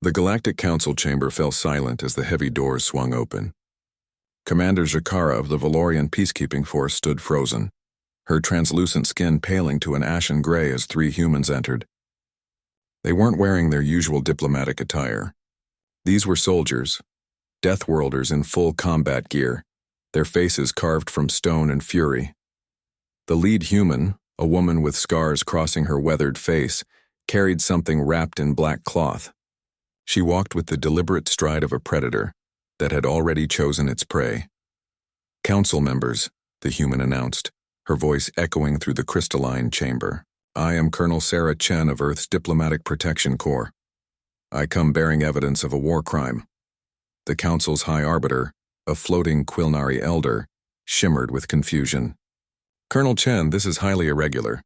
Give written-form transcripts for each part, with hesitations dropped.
The Galactic Council chamber fell silent as the heavy doors swung open. Commander Jakara of the Valorian Peacekeeping Force stood frozen, her translucent skin paling to an ashen gray as three humans entered. They weren't wearing their usual diplomatic attire. These were soldiers, Deathworlders in full combat gear, their faces carved from stone and fury. The lead human, a woman with scars crossing her weathered face, carried something wrapped in black cloth. She walked with the deliberate stride of a predator that had already chosen its prey. "Council members," the human announced, her voice echoing through the crystalline chamber. "I am Colonel Sarah Chen of Earth's Diplomatic Protection Corps. I come bearing evidence of a war crime." The Council's High Arbiter, a floating Quilnari elder, shimmered with confusion. "Colonel Chen, this is highly irregular.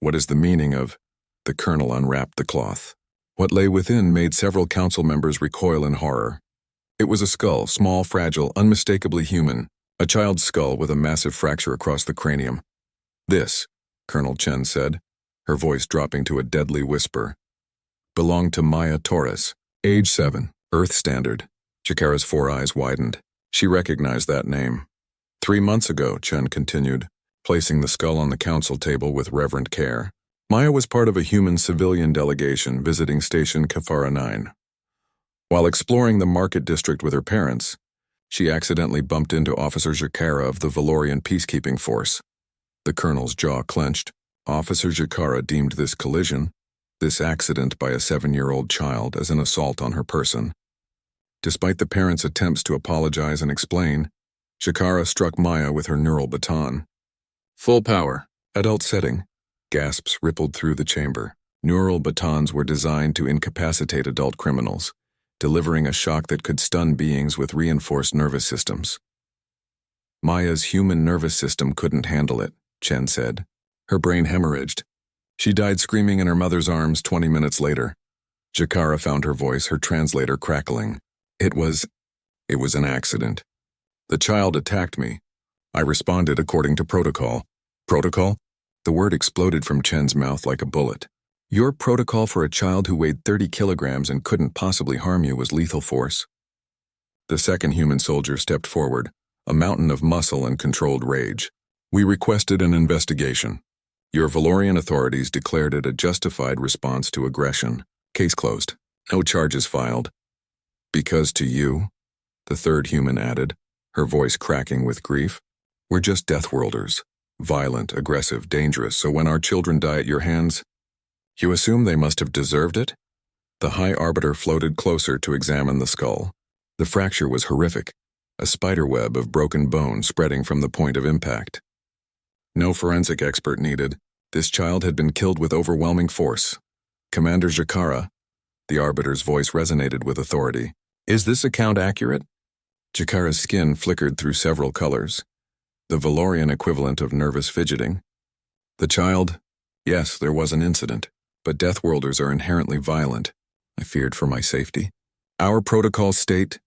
What is the meaning of—" The colonel unwrapped the cloth. What lay within made several council members recoil in horror. It was a skull, small, fragile, unmistakably human, a child's skull with a massive fracture across the cranium. "This," Colonel Chen said, her voice dropping to a deadly whisper, "belonged to Maya Torres, age 7, Earth Standard." Jakara's four eyes widened. She recognized that name. 3 months ago, Chen continued, placing the skull on the council table with reverent care, Maya was part of a human civilian delegation visiting Station Kafara 9. While exploring the market district with her parents, she accidentally bumped into Officer Jakara of the Valorian Peacekeeping Force. The colonel's jaw clenched. Officer Jakara deemed this collision, this accident by a 7-year-old child, as an assault on her person. Despite the parents' attempts to apologize and explain, Jakara struck Maya with her neural baton. "Full power, adult setting." Gasps rippled through the chamber. Neural batons were designed to incapacitate adult criminals, delivering a shock that could stun beings with reinforced nervous systems. Maya's human nervous system couldn't handle it, Chen said. Her brain hemorrhaged. She died screaming in her mother's arms 20 minutes later. Jakara found her voice, her translator crackling. It was an accident. The child attacked me. I responded according to protocol. Protocol? The word exploded from Chen's mouth like a bullet. Your protocol for a child who weighed 30 kilograms and couldn't possibly harm you was lethal force. The second human soldier stepped forward, a mountain of muscle and controlled rage. We requested an investigation. Your Valorian authorities declared it a justified response to aggression. Case closed. No charges filed. Because to you, the third human added, her voice cracking with grief, we're just Deathworlders. Violent, aggressive, dangerous, so when our children die at your hands, you assume they must have deserved it? The High Arbiter floated closer to examine the skull. The fracture was horrific, a spiderweb of broken bone spreading from the point of impact. No forensic expert needed. This child had been killed with overwhelming force. Commander Jakara, the Arbiter's voice resonated with authority. Is this account accurate? Jakara's skin flickered through several colors. The Valorian equivalent of nervous fidgeting. The child? Yes, there was an incident, but Deathworlders are inherently violent. I feared for my safety. Our protocols state...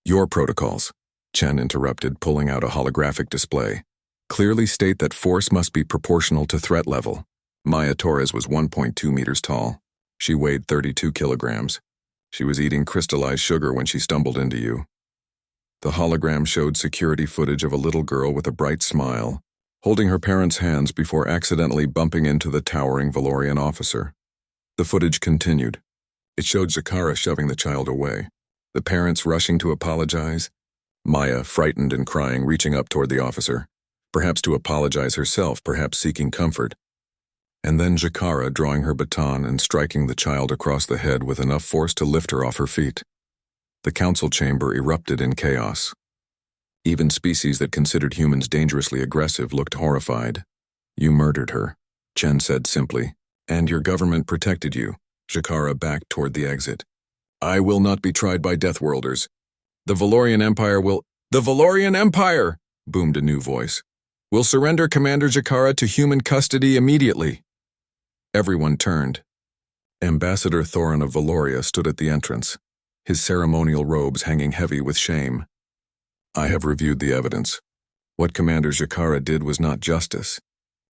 Your protocols, Chen interrupted, pulling out a holographic display. Clearly state that force must be proportional to threat level. Maya Torres was 1.2 meters tall. She weighed 32 kilograms. She was eating crystallized sugar when she stumbled into you. The hologram showed security footage of a little girl with a bright smile, holding her parents' hands before accidentally bumping into the towering Valorian officer. The footage continued. It showed Jakara shoving the child away, the parents rushing to apologize, Maya, frightened and crying, reaching up toward the officer, perhaps to apologize herself, perhaps seeking comfort. And then Jakara drawing her baton and striking the child across the head with enough force to lift her off her feet. The council chamber erupted in chaos. Even species that considered humans dangerously aggressive looked horrified. You murdered her, Chen said simply, and your government protected you. Jakara backed toward the exit. I will not be tried by Deathworlders. The Valorian Empire will— The Valorian Empire! Boomed a new voice. Will surrender Commander Jakara to human custody immediately. Everyone turned. Ambassador Thorin of Valoria stood at the entrance, his ceremonial robes hanging heavy with shame. I have reviewed the evidence. What Commander Jakara did was not justice.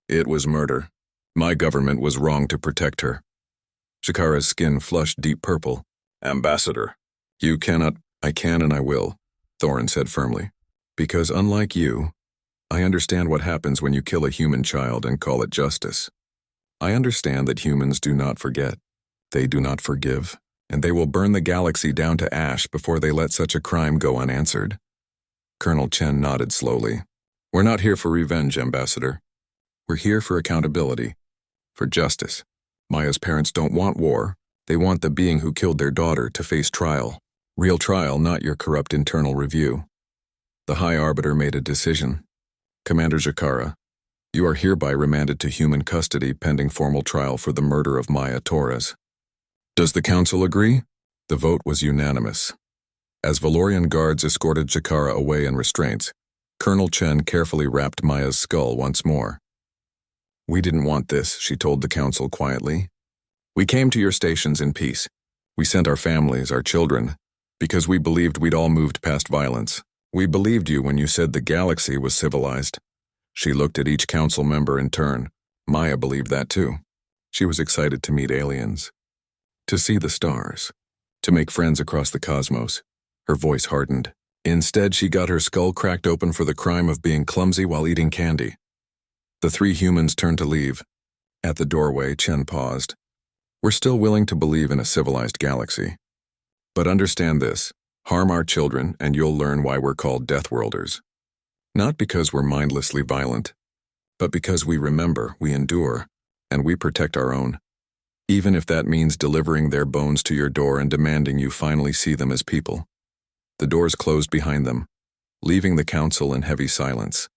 It was murder. My government was wrong to protect her. Jakara's skin flushed deep purple, Ambassador. You cannot. I can and I will, Thorin said firmly. Because unlike you, I understand what happens when you kill a human child and call it justice. I understand that humans do not forget. They do not forgive, and they will burn the galaxy down to ash before they let such a crime go unanswered. Colonel Chen nodded slowly. We're not here for revenge, Ambassador. We're here for accountability, for justice. Maya's parents don't want war. They want the being who killed their daughter to face trial. Real trial, not your corrupt internal review. The High Arbiter made a decision. Commander Jakara, you are hereby remanded to human custody pending formal trial for the murder of Maya Torres. Does the Council agree? The vote was unanimous. As Valorian guards escorted Jakara away in restraints, Colonel Chen carefully wrapped Maya's skull once more. We didn't want this, she told the Council quietly. We came to your stations in peace. We sent our families, our children, because we believed we'd all moved past violence. We believed you when you said the galaxy was civilized. She looked at each council member in turn. Maya believed that too. She was excited to meet aliens, to see the stars, to make friends across the cosmos. Her voice hardened. Instead, she got her skull cracked open for the crime of being clumsy while eating candy. The three humans turned to leave. At the doorway, Chen paused. We're still willing to believe in a civilized galaxy. But understand this, harm our children and you'll learn why we're called Deathworlders. Not because we're mindlessly violent, but because we remember, we endure, and we protect our own. Even if that means delivering their bones to your door and demanding you finally see them as people. The doors closed behind them, leaving the council in heavy silence.